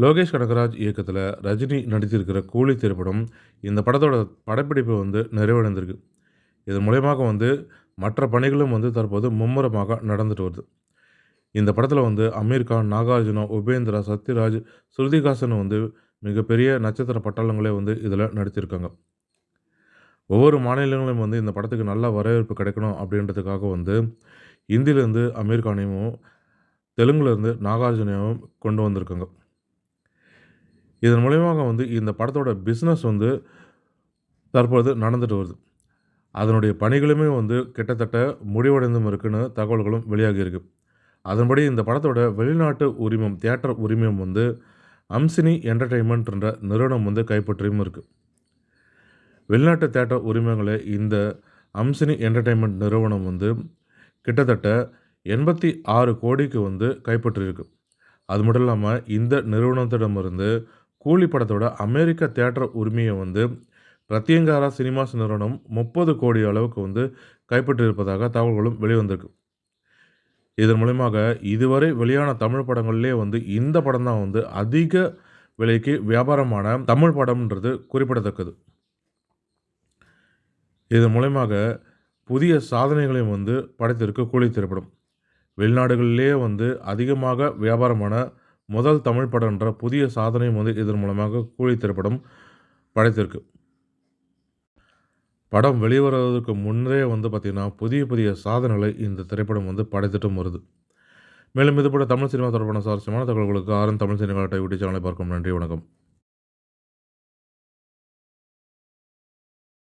லோகேஷ் கனகராஜ் இயக்கத்தில் ரஜினி நடித்திருக்கிற கூலி திரைப்படம் இந்த படத்தோட படப்பிடிப்பு நிறைவடைந்திருக்கு. இதன் மூலயமாக மற்ற பணிகளும் தற்போது மும்முரமாக நடந்துட்டு வருது. இந்த படத்தில் அமீர் கான், நாகார்ஜுனா, உபேந்திரா, சத்யராஜ், ஸ்ருதிஹாசன் மிகப்பெரிய நட்சத்திர பட்டாளங்களே இதில் நடித்திருக்காங்க. ஒவ்வொரு மாநிலங்களும் இந்த படத்துக்கு நல்ல வரவேற்பு கிடைக்கணும் அப்படின்றதுக்காக ஹிந்திலேருந்து அமீர் கானையும், தெலுங்குலேருந்து நாகார்ஜுனையும் கொண்டு வந்திருக்காங்க. இதன் மூலயமாக இந்த படத்தோட பிஸ்னஸ் தற்போது நடந்துட்டு வருது. அதனுடைய பணிகளுமே கிட்டத்தட்ட முடிவடைந்தும் இருக்குன்னு தகவல்களும் வெளியாகியிருக்கு. அதன்படி இந்த படத்தோட வெளிநாட்டு உரிமம், தியேட்டர் உரிமம் அம்சினி என்டர்டெயின்மெண்ட் என்ற நிறுவனம் கைப்பற்றியும் இருக்குது. வெளிநாட்டு தியேட்டர் உரிமங்களை இந்த அம்சினி என்டர்டெயின்மெண்ட் நிறுவனம் கிட்டத்தட்ட 86 கோடிக்கு கைப்பற்றியிருக்கு. அது மட்டும் இல்லாமல் இந்த நிறுவனத்திடமிருந்து கூலி படத்தோட அமெரிக்க தியேட்டர் உரிமையை பிரத்யங்காரா சினிமாஸ் நிறுவனம் 30 கோடி அளவுக்கு கைப்பற்றியிருப்பதாக தகவல்களும் வெளிவந்திருக்கு. இதன் மூலமாக இதுவரை வெளியான தமிழ் படங்கள்லேயே இந்த படம் தான் அதிக விலைக்கு வியாபாரமான தமிழ் படம்ன்றது குறிப்பிடத்தக்கது. இதன் மூலமாக புதிய சாதனைகளையும் படைத்திருக்கு கூலி திரைப்படம். வெளிநாடுகளிலேயே அதிகமாக வியாபாரமான முதல் தமிழ் படம்ன்ற புதிய சாதனையும் இதன் மூலமாக கூலி திரைப்படம் படைத்திருக்கு. படம் வெளிவருவதற்கு முன்னரே பார்த்திங்கன்னா புதிய சாதனைகளை இந்த திரைப்படம் படைத்துட்டும் வருது. மேலும் இதுபோல தமிழ் சினிமா தொடர்பான சுவாரஸ்யமான தகவல்களுக்கு ஆர்என் தமிழ் சினிமா யூடியூப் சேனலை பார்க்கும். நன்றி, வணக்கம்.